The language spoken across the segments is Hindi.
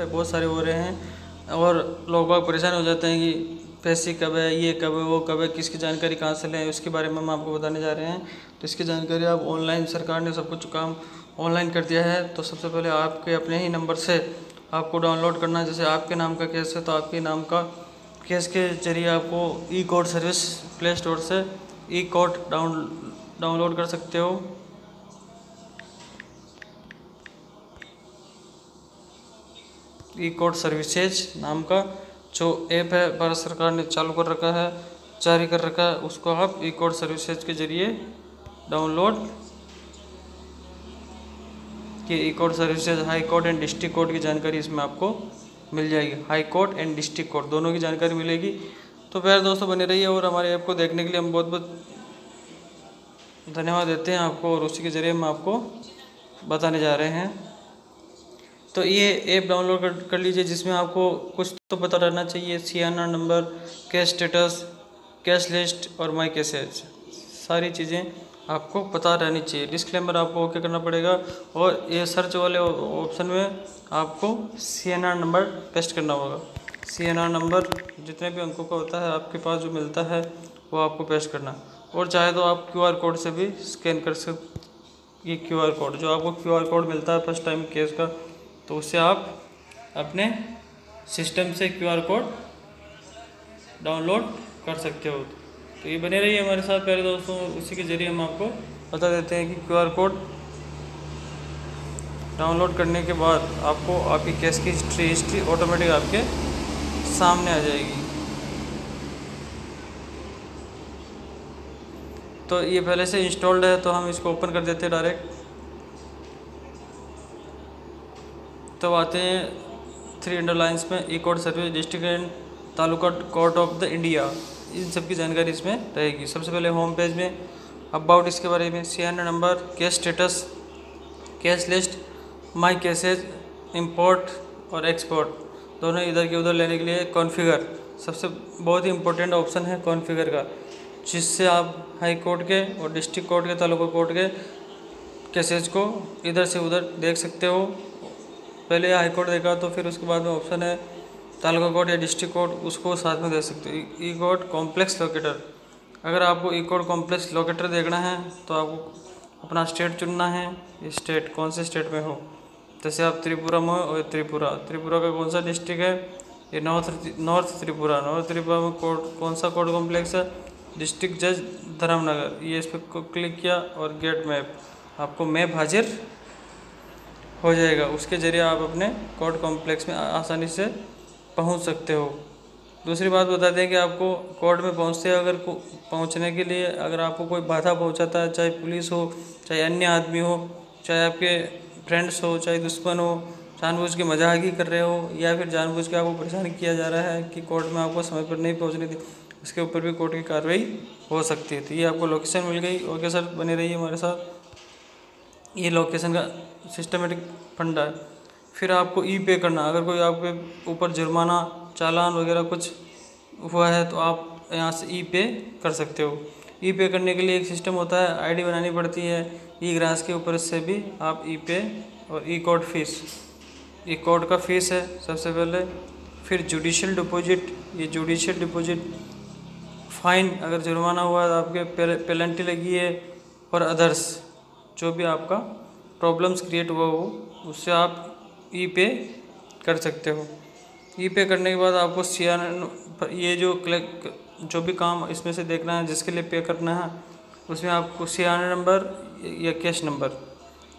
बहुत सारे हो रहे हैं और लोग बाग परेशान हो जाते हैं कि पैसे कब है, ये कब है, वो कब है, किसकी जानकारी कहाँ से लें, उसके बारे में हम आपको बताने जा रहे हैं। तो इसकी जानकारी आप ऑनलाइन, सरकार ने सब कुछ काम ऑनलाइन कर दिया है। तो सबसे पहले आपके अपने ही नंबर से आपको डाउनलोड करना है। जैसे आपके नाम का केस है तो आपके नाम का केस के जरिए आपको ई कोड सर्विस प्ले स्टोर से ई कोड डाउनलोड कर सकते हो। ई कोड सर्विसेज नाम का जो ऐप है भारत सरकार ने चालू कर रखा है, जारी कर रखा है, उसको आप ई कोड सर्विसेज के जरिए डाउनलोड कि e code services high court and district court की जानकारी इसमें आपको मिल जाएगी। High court and district court दोनों की जानकारी मिलेगी। तो प्यारे दोस्तों बने रहिए और हमारे ऐप को देखने के लिए हम बहुत बहुत धन्यवाद देते हैं आपको, और उसी के ज़रिए हम आपको बताने जा रहे हैं। तो ये ऐप डाउनलोड कर लीजिए, जिसमें आपको कुछ तो पता रहना चाहिए। CNR number, cash status, cash list और माई कैसेज, सारी चीज़ें आपको पता रहनी चाहिए। डिस्क्लेमर आपको ओके करना पड़ेगा और ये सर्च वाले ऑप्शन में आपको CNR नंबर पेस्ट करना होगा। CNR नंबर जितने भी अंकों का होता है आपके पास जो मिलता है वो आपको पेस्ट करना, और चाहे तो आप QR कोड से भी स्कैन कर सकते। ये QR कोड जो आपको QR कोड मिलता है फर्स्ट टाइम केस का, तो उससे आप अपने सिस्टम से QR कोड डाउनलोड कर सकते हो। तो ये बने रहिए हमारे साथ प्यारे दोस्तों, उसी के ज़रिए हम आपको बता देते हैं कि QR कोड डाउनलोड करने के बाद आपको आपकी केस की हिस्ट्री ऑटोमेटिक आपके सामने आ जाएगी। तो ये पहले से इंस्टॉल्ड है तो हम इसको ओपन कर देते हैं डायरेक्ट। तो आते हैं 3 अंडरलाइंस में e code service, district and taluka court of the India, इन सब की जानकारी इसमें रहेगी। सबसे पहले होम पेज में अबाउट इसके बारे में, CNR number, case status, cash list, my cases, import और एक्सपोर्ट दोनों इधर के उधर लेने के लिए कॉन्फ़िगर सबसे बहुत ही इंपॉर्टेंट ऑप्शन है कॉन्फ़िगर का, जिससे आप हाई कोर्ट के और डिस्ट्रिक्ट कोर्ट के, तालुका कोर्ट के केसेज को इधर से उधर देख सकते हो। पहले हाई कोर्ट देखा तो फिर उसके बाद में ऑप्शन है तालुका कोर्ट या डिस्ट्रिक्ट कोर्ट, उसको साथ में देख सकते हो। ई कोड कॉम्प्लेक्स लोकेटर, अगर आपको ई कोड कॉम्प्लेक्स लोकेटर देखना है तो आपको अपना स्टेट चुनना है। स्टेट कौन से स्टेट में हो, जैसे आप त्रिपुरा में हो और त्रिपुरा का कौन सा डिस्ट्रिक्ट है, ये नॉर्थ त्रिपुरा में कौन सा कोड कॉम्प्लेक्स है, डिस्ट्रिक्ट जज धर्मनगर, ये इस पर क्लिक किया और गेट मैप, आपको मैप हाजिर हो जाएगा। उसके ज़रिए आप अपने कोर्ट कॉम्प्लेक्स में आसानी से पहुंच सकते हो। दूसरी बात बता दें कि आपको कोर्ट में पहुंचने के लिए अगर आपको कोई बाधा पहुंचाता है, चाहे पुलिस हो, चाहे अन्य आदमी हो, चाहे आपके फ्रेंड्स हो, चाहे दुश्मन हो, जानबूझ के मजाक कर रहे हो, या फिर जानबूझ के आपको परेशान किया जा रहा है कि कोर्ट में आपको समय पर नहीं पहुँचने दी, इसके ऊपर भी कोर्ट की कार्रवाई हो सकती है। तो ये आपको लोकेशन मिल गई। ओके सर, बने रहिए हमारे साथ। ये लोकेशन का सिस्टमेटिक फंडा है। फिर आपको ई पे करना, अगर कोई आपके ऊपर जुर्माना, चालान वगैरह कुछ हुआ है तो आप यहाँ से ई पे कर सकते हो। ई पे करने के लिए एक सिस्टम होता है, आईडी बनानी पड़ती है ई ग्रास के ऊपर, से भी आप ई पे और ई कोड फीस, ई कोड का फीस है सबसे पहले। फिर जुडिशियल डिपॉजिट, ये जुडिशियल डिपॉजिट फाइन, अगर जुर्माना हुआ है तो आपके पेनल्टी लगी है, और अदर्स जो भी आपका प्रॉब्लम्स क्रिएट हुआ हो उससे आप ई पे कर सकते हो। ई पे करने के बाद आपको CNR, ये जो भी काम इसमें से देखना है जिसके लिए पे करना है, उसमें आपको CNR नंबर या कैश नंबर,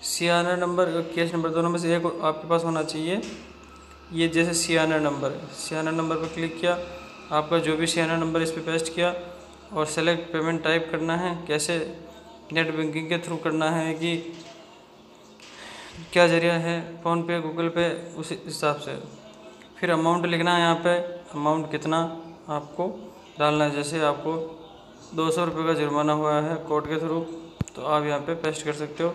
CNR नंबर और कैश नंबर दोनों में से एक आपके पास होना चाहिए। ये जैसे CNR नंबर है, CNR नंबर पर क्लिक किया, आपका जो भी CNR नंबर इस पर पेस्ट किया और सेलेक्ट पेमेंट टाइप करना है, कैसे नेट बैंकिंग के थ्रू करना है कि क्या जरिया है, फ़ोन पे, गूगल पे, उस हिसाब से। फिर अमाउंट लिखना है यहाँ पे, अमाउंट कितना आपको डालना है। जैसे आपको 200 रुपये का जुर्माना हुआ है कोर्ट के थ्रू, तो आप यहाँ पे पेस्ट कर सकते हो।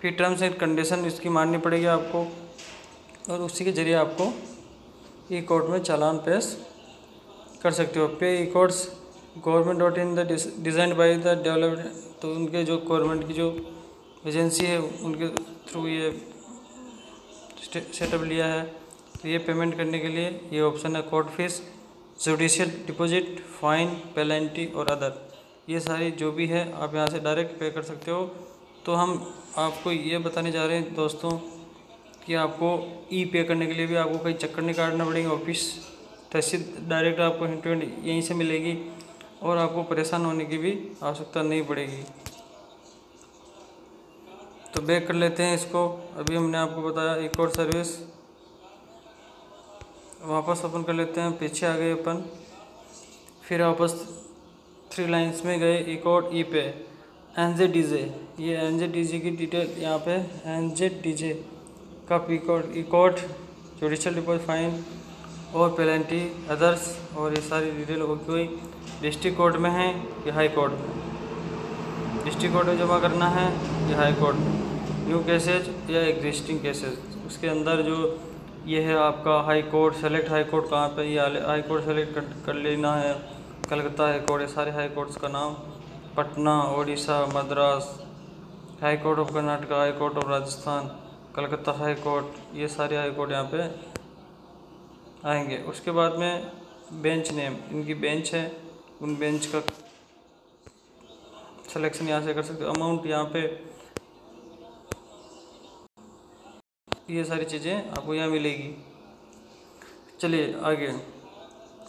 फिर टर्म्स एंड कंडीशन इसकी माननी पड़ेगी आपको, और उसी के ज़रिए आपको ई कोर्ट में चालान पेश कर सकते हो। पे e courts government.in the designed by the development, तो उनके जो गवर्नमेंट की जो एजेंसी है उनके थ्रू ये सेटअप लिया है। ये पेमेंट करने के लिए ये ऑप्शन है court fees, judicial deposit, fine, penalty और अदर। ये सारी जो भी है आप यहाँ से डायरेक्ट पे कर सकते हो। तो हम आपको ये बताने जा रहे हैं दोस्तों कि आपको ई पे करने के लिए भी आपको कहीं चक्कर नहीं काटना पड़ेगा, ऑफिस तहसील डायरेक्ट आपको हिंट यहीं से मिलेगी और आपको परेशान होने की भी आवश्यकता नहीं पड़ेगी। तो बैक कर लेते हैं इसको। अभी हमने आपको बताया एक और सर्विस, वापस ओपन कर लेते हैं, पीछे आ गए अपन, फिर वापस 3 लाइन्स में गए, एक और ई पे NZDJ। ये NZDJ की डिटेल यहाँ पे NZDJ का ई कोड, जुडिशल डिपॉजिट, फाइन और पेनल्टी, अदर्स, और ये सारी डिटेल हो गई। डिस्ट्रिक्ट कोर्ट में है या हाई कोर्ट में, डिस्ट्रिक्ट कोर्ट में जमा करना है या हाई कोर्ट में, न्यू केसेज या एग्जिस्टिंग केसेज। उसके अंदर जो ये है आपका high court, select high court कहाँ पे, ये हाई कोर्ट सेलेक्ट कर लेना है। कलकत्ता हाई कोर्ट, ये सारे हाई कोर्ट्स का नाम, Patna, Odisha, Madras, high court of Karnataka, high court of Rajasthan, Calcutta high court, ये सारे हाई कोर्ट यहाँ पे आएंगे। उसके बाद में बेंच नेम, इनकी बेंच है, उन बेंच का सिलेक्शन यहाँ से कर सकते हो। अमाउंट यहाँ पे, ये सारी चीज़ें आपको यहाँ मिलेगी। चलिए आगे,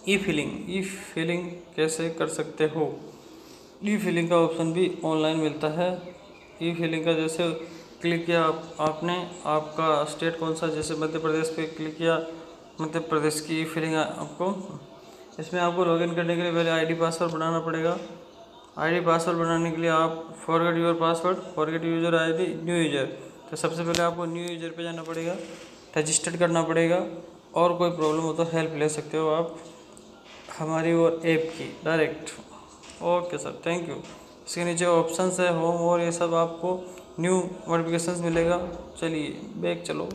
ई फिलिंग कैसे कर सकते हो। ई फिलिंग का ऑप्शन भी ऑनलाइन मिलता है। ई फिलिंग का जैसे क्लिक किया आपने, आपका स्टेट कौन सा, जैसे मध्य प्रदेश पे क्लिक किया, मध्य प्रदेश की ई फिलिंग आपको, इसमें आपको लॉगिन करने के लिए पहले आईडी पासवर्ड बनाना पड़ेगा। आईडी पासवर्ड बनाने के लिए आप forget your password, forget user ID, new user, तो सबसे पहले आपको न्यू यूजर पे जाना पड़ेगा, रजिस्टर्ड करना पड़ेगा। और कोई प्रॉब्लम हो तो हेल्प ले सकते हो आप हमारी और ऐप की direct. Okay sir, thank you. इसके नीचे ऑप्शंस है होम और ये सब, आपको न्यू नोटिफिकेशंस मिलेगा। चलिए बैक चलो।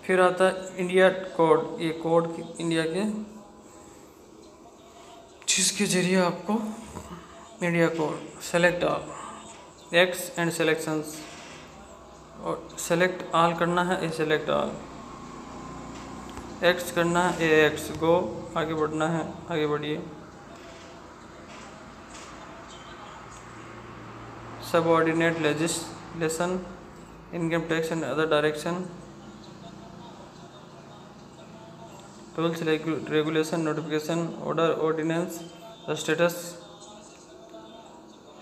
फिर आता है इंडिया कोड, ये कोड इंडिया के, जिसके जरिए आपको India code select all x and selections, और सेलेक्ट ऑल करना है, ए सेलेक्ट ऑल, एक्स करना है, ए एक्स, गो, आगे बढ़ना है, आगे बढ़िए। Subordinate legislation, income tax and other direction, rules regulation, notification, order, ordinance, status,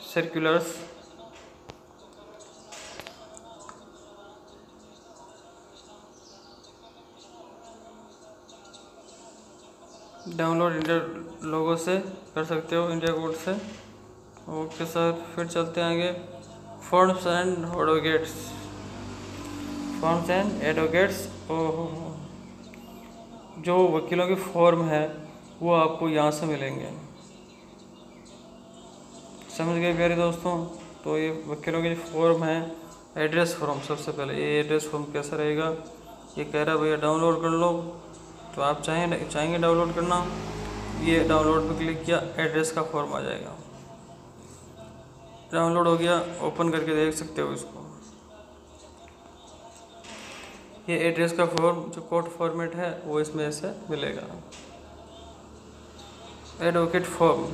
circulars, download India लोगो से कर सकते हो, इंडिया कोड से। ओके सर, फिर चलते हैं आगे। Forms and advocates, forms and advocates, जो वकीलों के फॉर्म है वो आपको यहाँ से मिलेंगे। समझ गए प्यारे दोस्तों। तो ये वकीलों के फॉर्म है। एड्रेस फॉर्म, सबसे पहले ये एड्रेस फॉर्म कैसा रहेगा, ये कह रहा है भैया डाउनलोड कर लो, तो आप चाहेंगे डाउनलोड करना, ये डाउनलोड पे क्लिक किया, एड्रेस का फॉर्म आ जाएगा। डाउनलोड हो गया, ओपन करके देख सकते हो इसको। ये एड्रेस का फॉर्म जो कोड फॉर्मेट है वो इसमें ऐसे मिलेगा। एडवोकेट फॉर्म,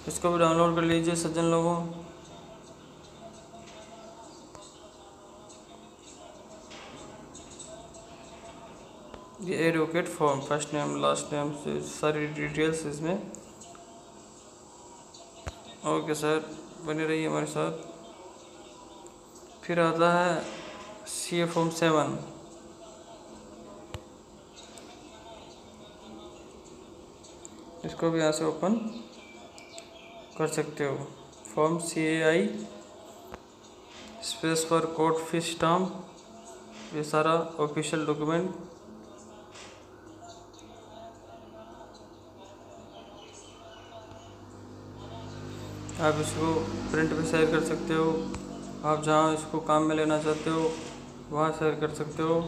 इसको भी डाउनलोड कर लीजिए सज्जन लोगों। ये advocate form, first name last name से सारी डिटेल्स इसमें। ओके सर, बने रहिए हमारे साथ। फिर आता है CA फॉर्म 7, इसको भी यहाँ से ओपन कर सकते हो। फॉर्म CAI स्पेस पर कोर्ट फी स्टाम्प, ये सारा ऑफिशियल डॉक्यूमेंट। आप इसको प्रिंट भी शेयर कर सकते हो, आप जहाँ इसको काम में लेना चाहते हो वहाँ शेयर कर सकते हो।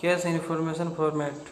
Cash information format.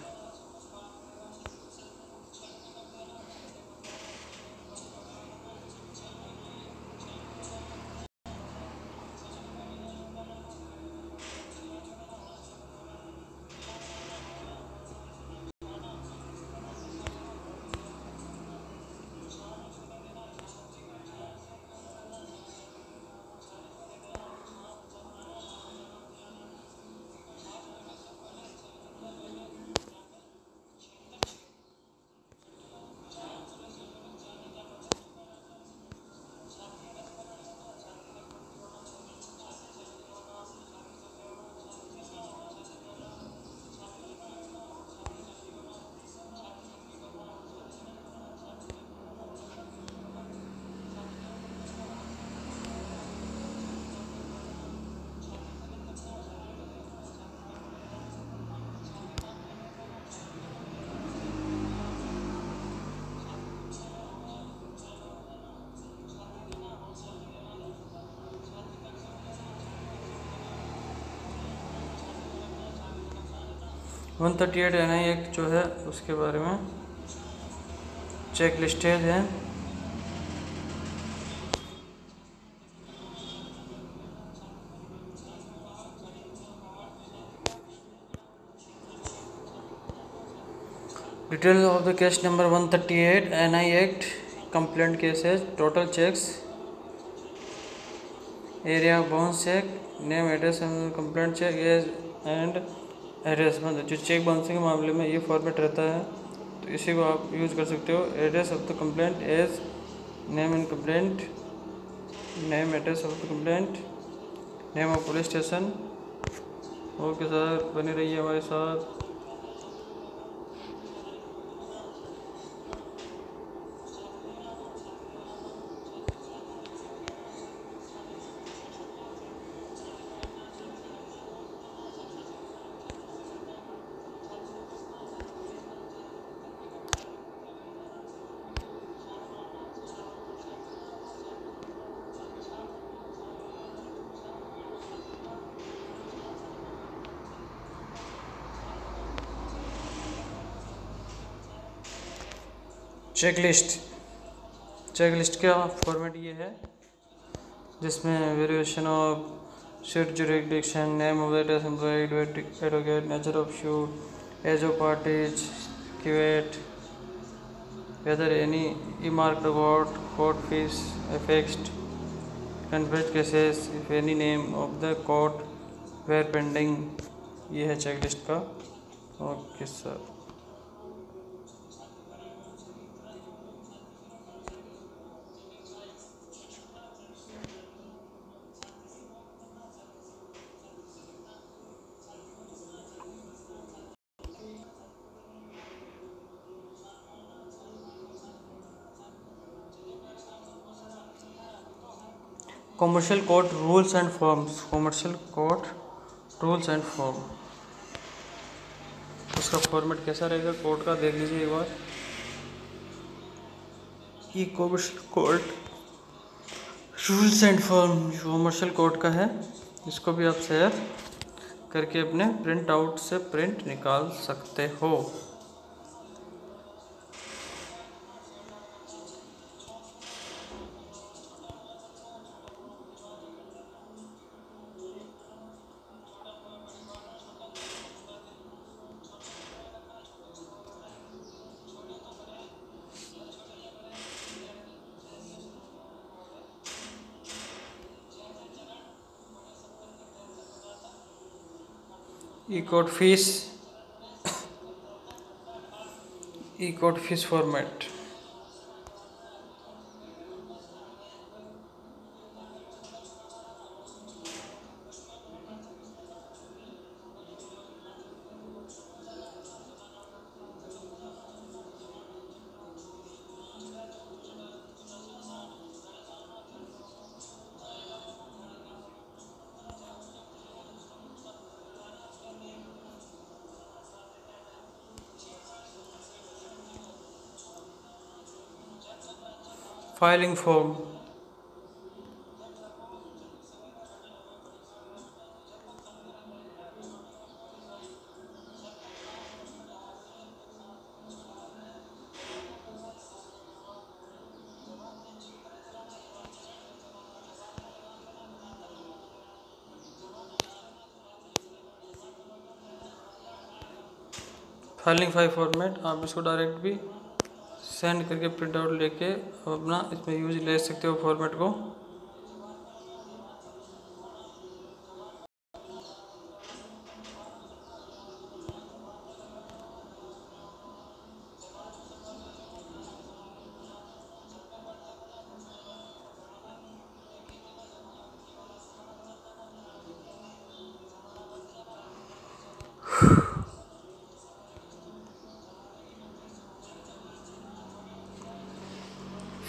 One 38 NI act जो है उसके बारे में चेक लिस्टेज है। Detail of the case number 138 NI act complaint cases, total cheques, area of bounce cheque, name address complaint cheque, age and address. मतलब जो चेक बाउंसिंग के मामले में ये फॉर्मेट रहता है तो इसी को आप यूज़ कर सकते हो। Address of the complaint, age, name in complaint, name address of the complaint, name of police station. Okay sir, बनी रहिए हमारे साथ। चेकलिस्ट का फॉर्मेट ये है जिसमें variation of suit jurisdiction, name of the employed, advocate, nature of suit, age of parties, caveat, whether any earmarked court fee affixed, conflict cases, if any name of the court where pending. ये है चेकलिस्ट का। Okay sir. Commercial court rules and forms, commercial court rules and form, उसका फॉर्मेट कैसा रहेगा कोर्ट का देख लीजिए एक बार। ये commercial court rules and form commercial court का है, इसको भी आप शेयर करके अपने प्रिंट आउट से प्रिंट निकाल सकते हो। E court fee format. Filing form, filing file format, आप इसको डायरेक्ट भी सेंड करके प्रिंट आउट लेके अपना इसमें यूज ले सकते हो फॉर्मेट को।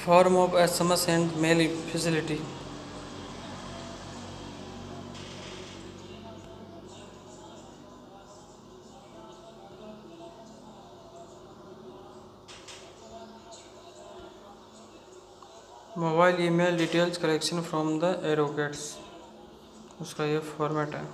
Form of SMS and mail facility. Mobile email details collection from the advocates, उसका ये फॉर्मेट है।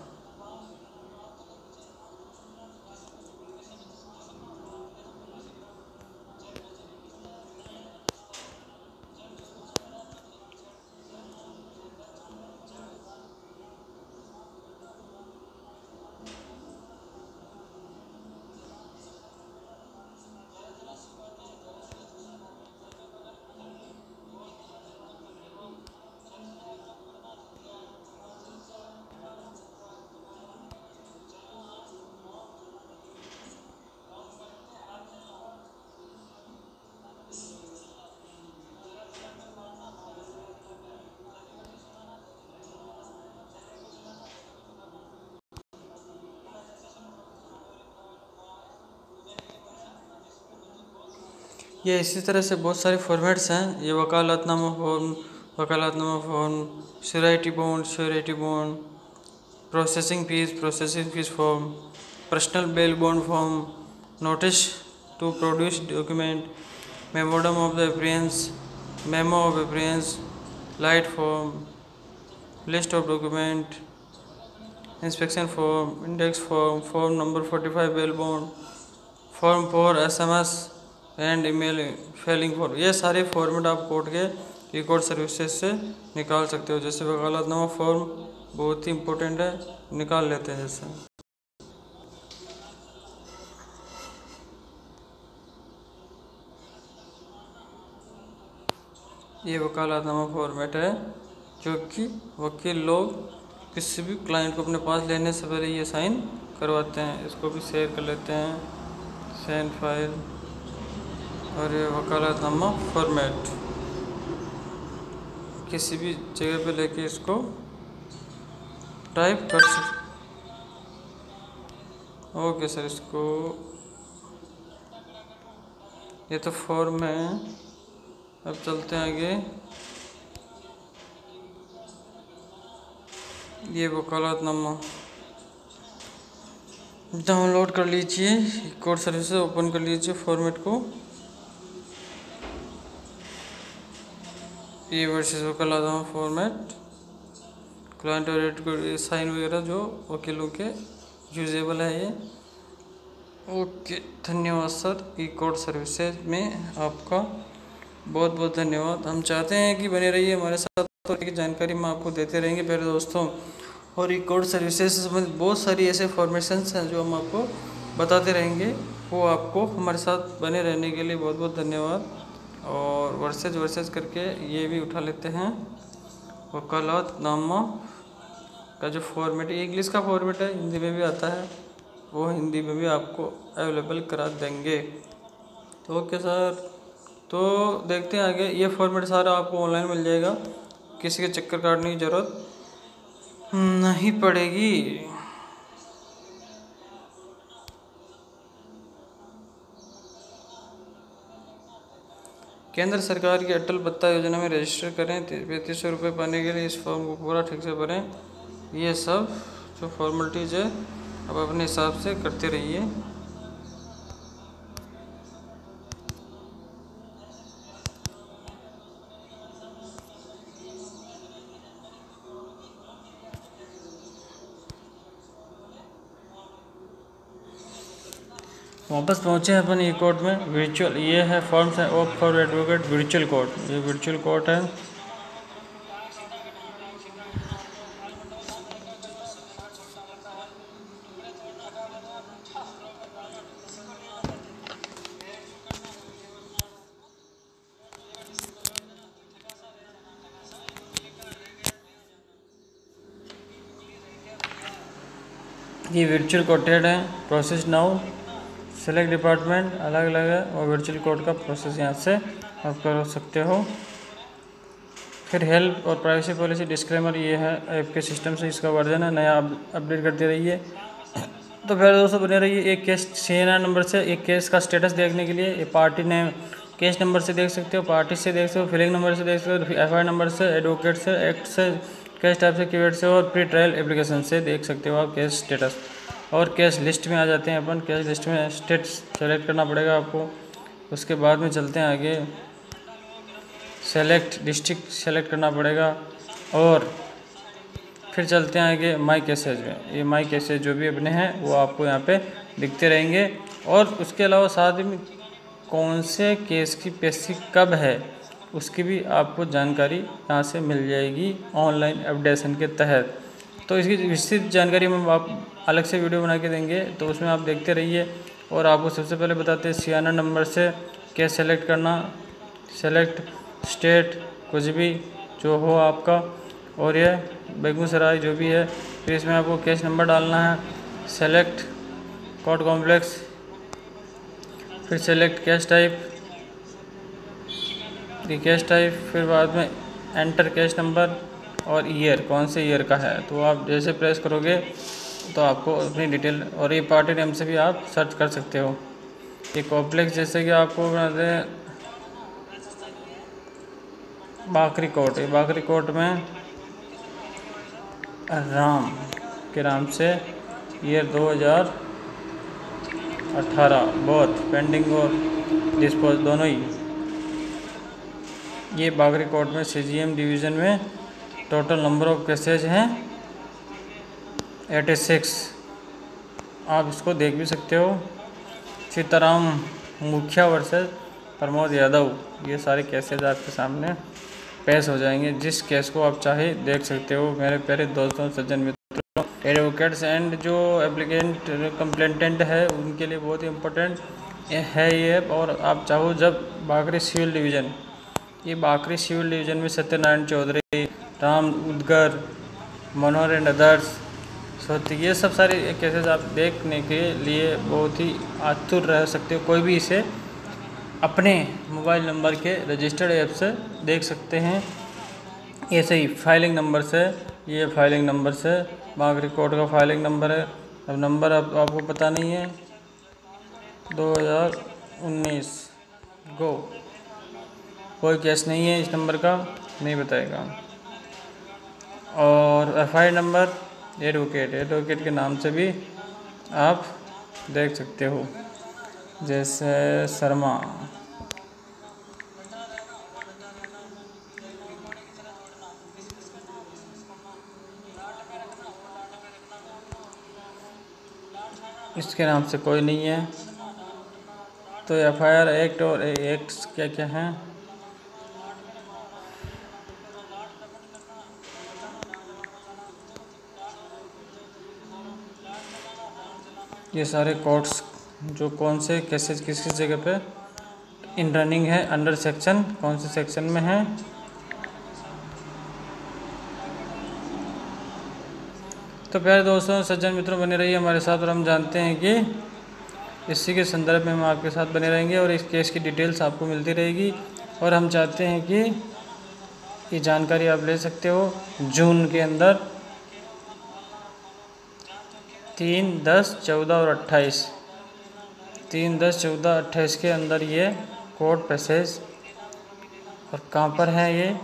ये इसी तरह से बहुत सारे फॉर्मेट्स हैं। ये vakalatnama form, surety bond, processing fee form, personal bail bond form, notice to produce document, memorandum of the appearance, memo of appearance, light form, list of document, inspection form, index form, form number 45 bail bond, form for SMS and email filing form. ये सारे फॉर्मेट आप कोर्ट के ई कोर्ट सर्विसेज से निकाल सकते हो। जैसे वकालतनामा फॉर्म बहुत ही इम्पोर्टेंट है, निकाल लेते हैं। जैसे ये वकालतनामा फॉर्मेट है जो कि वकील लोग किसी भी क्लाइंट को अपने पास लेने से पहले ये साइन करवाते हैं। इसको भी शेयर कर लेते हैं, सेंड फाइल। और ये वकालतनामा फॉर्मेट किसी भी जगह पे लेके इसको टाइप कर सकते। ओके सर, इसको ये तो फॉर्म है। अब चलते हैं आगे। ये वकालतनामा डाउनलोड कर लीजिए, कोर्ट सर्विस ओपन कर लीजिए फॉर्मेट को। ये वर्सेस वकालतनामा फॉर्मेट, क्लाइंट और रेट को साइन वगैरह जो वकीलों के यूजेबल है ये। ओके, धन्यवाद सर। ई कोर्ट सर्विसेज में आपका बहुत बहुत धन्यवाद। हम चाहते हैं कि बने रहिए हमारे साथ, तो की जानकारी हम आपको देते रहेंगे प्यारे दोस्तों। और ई कोर्ट सर्विसेज से संबंधित बहुत सारी ऐसे फॉर्मेशंस हैं जो हम आपको बताते रहेंगे। वो आपको हमारे साथ बने रहने के लिए बहुत बहुत धन्यवाद। और वर्सेज करके ये भी उठा लेते हैं। वकालतनामा का जो फॉर्मेट है, इंग्लिश का फॉर्मेट है, हिंदी में भी आता है, वो हिंदी में भी आपको अवेलेबल करा देंगे। तो ओके सर, तो देखते हैं आगे। ये फॉर्मेट सारा आपको ऑनलाइन मिल जाएगा, किसी के चक्कर काटने की ज़रूरत नहीं पड़ेगी। केंद्र सरकार की अटल भत्ता योजना में रजिस्टर करें। 3500 रुपये पाने के लिए इस फॉर्म को पूरा ठीक से भरें। ये सब जो फॉर्मेलिटीज़ है अब अपने हिसाब से करते रहिए। वापस पहुँचे हैं अपन ई कोर्ट में। वर्चुअल ये है फॉर्म्स है of for advocate virtual court. ये वर्चुअल कोर्ट है। ये वर्चुअल कोटेड है, प्रोसेस नाउ, सेलेक्ट डिपार्टमेंट अलग अलग है और वर्चुअल कोड का प्रोसेस यहाँ से आप कर सकते हो। फिर हेल्प और प्राइवेसी पॉलिसी डिस्क्लेमर, ये है ऐप के सिस्टम से इसका वर्जन है, नया अपडेट करते रहिए। तो फिर दोस्तों बने रहिए। एक केस CNR नंबर से एक केस का स्टेटस देखने के लिए ये पार्टी नेम केस नंबर से देख सकते हो, पार्टी से देख सकते हो, फिलिंग नंबर से देख सकते हो, FIR नंबर से, एडवोकेट से, एक्ट से, केस टाइप से, कीवर्ड से और प्री ट्रायल एप्लीकेशन से देख सकते हो आप केस स्टेटस। और केस लिस्ट में आ जाते हैं अपन। केस लिस्ट में स्टेट सेलेक्ट करना पड़ेगा आपको। उसके बाद में चलते हैं आगे, सेलेक्ट डिस्ट्रिक्ट सेलेक्ट करना पड़ेगा और फिर चलते हैं आगे माई केसेज में। ये माई केसेज जो भी अपने हैं वो आपको यहाँ पे दिखते रहेंगे। और उसके अलावा साथ में कौन से केस की पेशी कब है उसकी भी आपको जानकारी यहाँ से मिल जाएगी ऑनलाइन अपडेशन के तहत। तो इसकी विस्तृत जानकारी में आप अलग से वीडियो बना के देंगे, तो उसमें आप देखते रहिए। और आपको सबसे पहले बताते हैं CNR नंबर से केस सेलेक्ट करना, सेलेक्ट स्टेट कुछ भी जो हो आपका, और ये बेगूसराय जो भी है। फिर इसमें आपको केस नंबर डालना है, सेलेक्ट कोर्ट कॉम्प्लेक्स, फिर select case type, case type, फिर बाद में एंटर केस नंबर और ईयर कौन से ईयर का है। तो आप जैसे प्रेस करोगे तो आपको अपनी डिटेल, और ये पार्टी नेम से भी आप सर्च कर सकते हो। ये कॉम्प्लेक्स जैसे कि आपको बनाते हैं बाकरी कोर्ट, ये बाकरी कोर्ट में राम के नाम से ईयर 2018 बहुत पेंडिंग और डिस्पोज दोनों ही। ये बाकरी कोर्ट में CGM डिवीज़न में टोटल नंबर ऑफ केसेज हैं 86। आप इसको देख भी सकते हो। सीताराम मुखिया वर्सेस प्रमोद यादव, ये सारे केसेज आपके सामने पेश हो जाएंगे। जिस केस को आप चाहे देख सकते हो। मेरे प्यारे दोस्तों, सज्जन मित्रों, एडवोकेट्स एंड जो एप्लीकेंट कंप्लेंटेंट है उनके लिए बहुत ही इम्पोर्टेंट है ये। और आप चाहो जब बाकरी सिविल डिवीज़न, ये बाकरी सिविल डिवीज़न में सत्यनारायण चौधरी, राम उदगर, मनोहर एंड अदर्स, तो ये सब सारे केसेस आप देखने के लिए बहुत ही आतुर रह सकते हो। कोई भी इसे अपने मोबाइल नंबर के रजिस्टर्ड ऐप से देख सकते हैं। ऐसे ही फाइलिंग नंबर से, ये फाइलिंग नंबर से बाकरी कोर्ट का फाइलिंग नंबर है। अब नंबर आपको पता नहीं है, 2019 गो, कोई केस नहीं है इस नंबर का, नहीं बताएगा। और FIR नंबर एडवोकेट के नाम से भी आप देख सकते हो, जैसे शर्मा। इसके नाम से कोई नहीं है। तो FIR एक्ट और एक्ट्स क्या क्या हैं, ये सारे कोर्ट्स जो कौन से केसेस किस किस जगह पे इन रनिंग है, अंडर सेक्शन कौन से सेक्शन में है। तो प्यारे दोस्तों, सज्जन मित्रों, बने रहिए हमारे साथ। और हम जानते हैं कि इसी के संदर्भ में हम आपके साथ बने रहेंगे और इस केस की डिटेल्स आपको मिलती रहेगी। और हम चाहते हैं कि ये जानकारी आप ले सकते हो जून के अंदर 3, 10, 14 और 28, 3, 10, 14, 28 के अंदर ये कोर्ट पैसेज। और कहाँ पर है ये,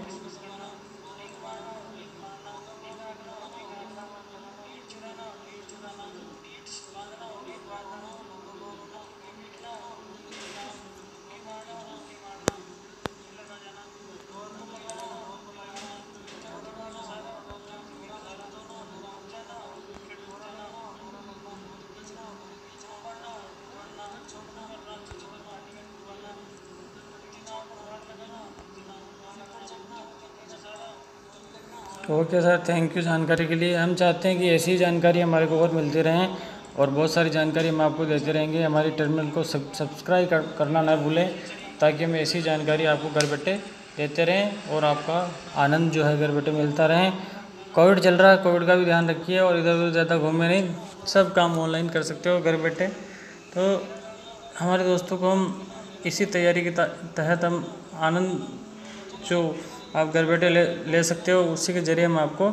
ओके सर, थैंक यू जानकारी के लिए। हम चाहते हैं कि ऐसी जानकारी हमारे को और मिलती रहें और बहुत सारी जानकारी हम आपको देते रहेंगे। हमारी टर्मिनल को सब्सक्राइब करना ना भूलें, ताकि हम ऐसी जानकारी आपको घर बैठे देते रहें और आपका आनंद जो है घर बैठे मिलता रहे। कोविड चल रहा है, कोविड का भी ध्यान रखिए और इधर उधर ज़्यादा घूमे नहीं, सब काम ऑनलाइन कर सकते हो घर बैठे। तो हमारे दोस्तों को हम इसी तैयारी के तहत हम आनंद जो आप घर बैठे ले सकते हो, उसी के ज़रिए हम आपको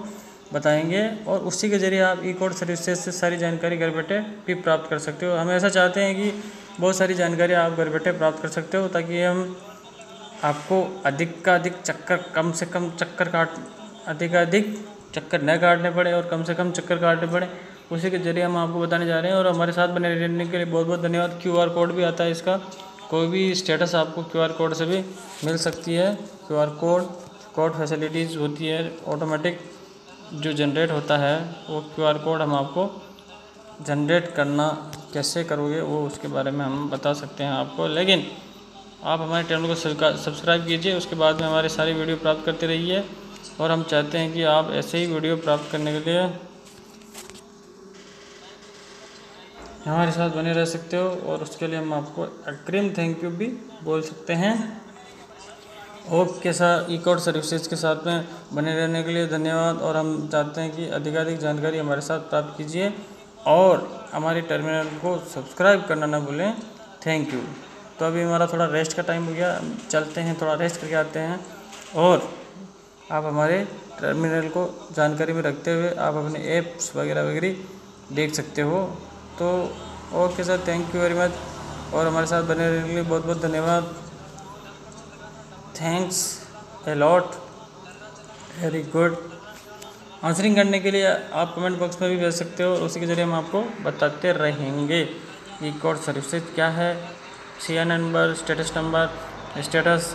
बताएंगे और उसी के ज़रिए आप ई कोड सर्विसेज से सारी जानकारी घर बैठे भी प्राप्त कर सकते हो। हम ऐसा चाहते हैं कि बहुत सारी जानकारी आप घर बैठे प्राप्त कर सकते हो, ताकि हम आपको अधिक का अधिक चक्कर, कम से कम चक्कर अधिक चक्कर न काटने पड़े और कम से कम चक्कर काटने पड़े, उसी के ज़रिए हम आपको बताने जा रहे हैं। और हमारे साथ बने रहने के लिए बहुत बहुत धन्यवाद। QR कोड भी आता है इसका, कोई भी स्टेटस आपको QR कोड से भी मिल सकती है। QR कोड फैसिलिटीज़ होती है ऑटोमेटिक जो जनरेट होता है, वो QR कोड हम आपको जनरेट करना कैसे करोगे वो उसके बारे में हम बता सकते हैं आपको। लेकिन आप हमारे चैनल को सब्सक्राइब कीजिए, उसके बाद में हमारे सारी वीडियो प्राप्त करते रहिए। और हम चाहते हैं कि आप ऐसे ही वीडियो प्राप्त करने के लिए हमारे साथ बने रह सकते हो, और उसके लिए हम आपको अग्रिम थैंक यू भी बोल सकते हैं। ओके सर, ई कोड सर्विसेज के साथ में बने रहने के लिए धन्यवाद। और हम चाहते हैं कि अधिकाधिक जानकारी हमारे साथ प्राप्त कीजिए और हमारे टर्मिनल को सब्सक्राइब करना ना भूलें। Thank you. तो अभी हमारा थोड़ा रेस्ट का टाइम हो गया, चलते हैं थोड़ा रेस्ट करके आते हैं। और आप हमारे टर्मिनल को जानकारी में रखते हुए आप अपने ऐप्स वगैरह देख सकते हो। तो okay sir, thank you very much और हमारे साथ बने रहने के लिए बहुत बहुत धन्यवाद। Thanks a lot, very good. Answering करने के लिए आप कमेंट बॉक्स में भी भेज सकते हो, उसी के ज़रिए हम आपको बताते रहेंगे ई कोड सर्विसेज क्या है, CN number, status,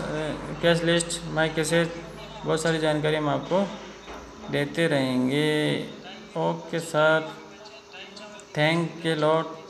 cash list, my cases, बहुत सारी जानकारी हम आपको देते रहेंगे। Okay sir, thank you lot.